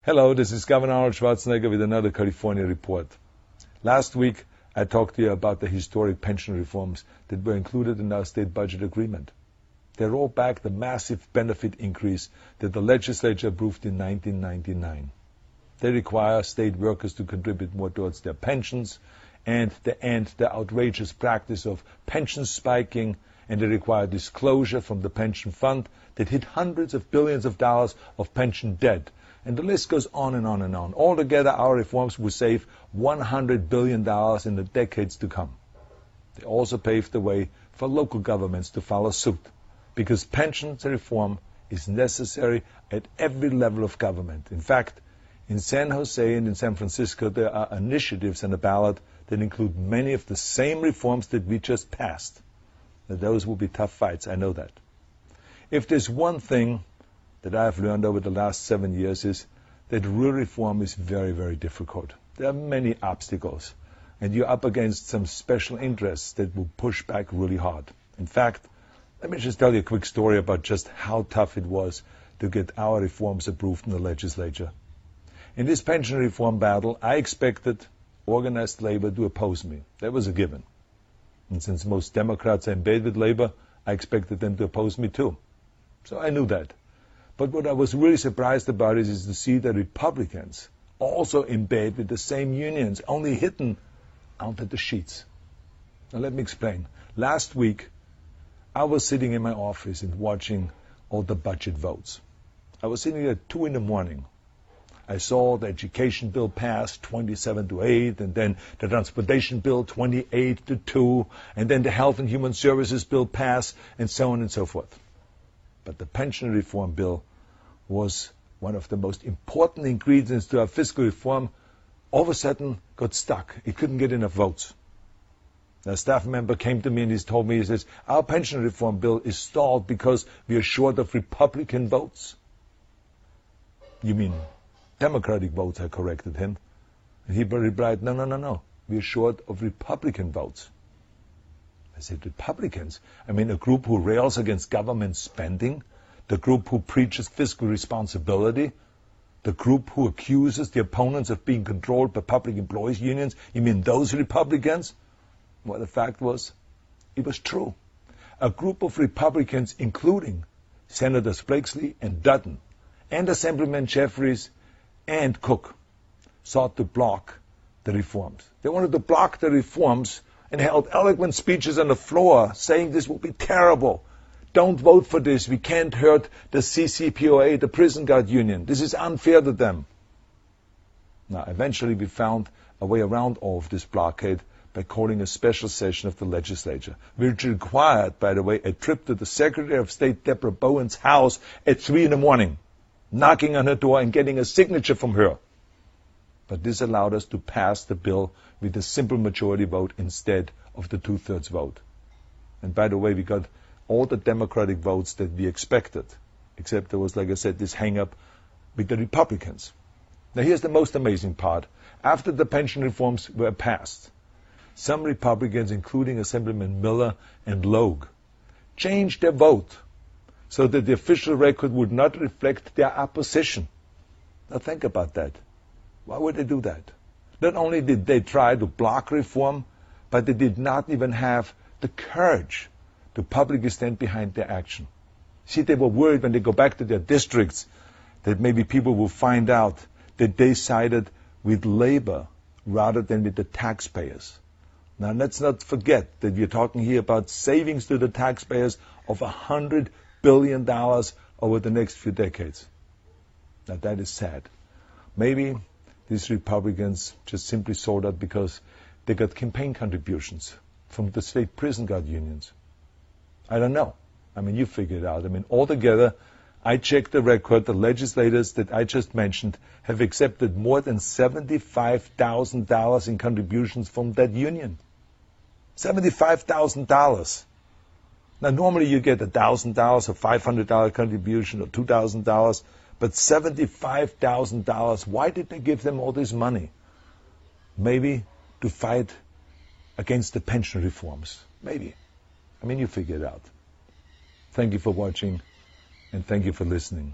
Hello, this is Governor Arnold Schwarzenegger with another California report. Last week, I talked to you about the historic pension reforms that were included in our state budget agreement. They roll back the massive benefit increase that the legislature approved in 1999. They require state workers to contribute more towards their pensions, and they end the outrageous practice of pension spiking, and they require disclosure from the pension fund that hid hundreds of billions of dollars of pension debt. And the list goes on and on and on. Altogether, our reforms will save $100 billion in the decades to come. They also paved the way for local governments to follow suit, because pensions reform is necessary at every level of government. In fact, in San Jose and in San Francisco, there are initiatives on the ballot that include many of the same reforms that we just passed. Now, those will be tough fights, I know that. If there's one thing that I've learned over the last 7 years is that real reform is very, very difficult. There are many obstacles, and you're up against some special interests that will push back really hard. In fact, let me just tell you a quick story about just how tough it was to get our reforms approved in the legislature. In this pension reform battle, I expected organized labor to oppose me. That was a given. And since most Democrats are in bed with labor, I expected them to oppose me too. So I knew that. But what I was really surprised about is to see that Republicans also in bed with the same unions, only hidden under the sheets. Now let me explain. Last week, I was sitting in my office and watching all the budget votes. I was sitting at 2 in the morning. I saw the education bill pass 27-8, and then the transportation bill 28-2, and then the health and human services bill pass, and so on and so forth. But the pension reform bill was one of the most important ingredients to our fiscal reform. All of a sudden got stuck. It couldn't get enough votes. A staff member came to me and he told me, he says, our pension reform bill is stalled because we are short of Republican votes. You mean Democratic votes, I corrected him. And he replied, no. We are short of Republican votes. I said, Republicans? I mean, a group who rails against government spending, the group who preaches fiscal responsibility, the group who accuses the opponents of being controlled by public employees unions. You mean those Republicans? Well, the fact was, it was true. A group of Republicans, including Senators Blakeslee and Dutton, and Assemblyman Jeffries and Cook, sought to block the reforms. They wanted to block the reforms and held eloquent speeches on the floor saying this will be terrible. Don't vote for this. We can't hurt the CCPOA, the prison guard union. This is unfair to them. Now, eventually we found a way around all of this blockade by calling a special session of the legislature, which required, by the way, a trip to the Secretary of State Deborah Bowen's house at 3 in the morning, knocking on her door and getting a signature from her. But this allowed us to pass the bill with a simple majority vote instead of the 2/3 vote. And by the way, we got all the Democratic votes that we expected, except there was, like I said, this hang-up with the Republicans. Now here's the most amazing part. After the pension reforms were passed, some Republicans, including Assemblyman Miller and Logue, changed their vote so that the official record would not reflect their opposition. Now think about that. Why would they do that? Not only did they try to block reform, but they did not even have the courage to publicly stand behind their action. See, they were worried when they go back to their districts that maybe people will find out that they sided with labor rather than with the taxpayers. Now let's not forget that we're talking here about savings to the taxpayers of $100 billion over the next few decades. Now that is sad. Maybe these Republicans just simply saw that because they got campaign contributions from the state prison guard unions. I don't know. I mean, you figure it out. I mean, altogether, I checked the record. The legislators that I just mentioned have accepted more than $75,000 in contributions from that union. $75,000. Now, normally you get $1,000 or $500 contribution or $2,000, but $75,000. Why did they give them all this money? Maybe to fight against the pension reforms. Maybe. I mean, you figure it out. Thank you for watching, and thank you for listening.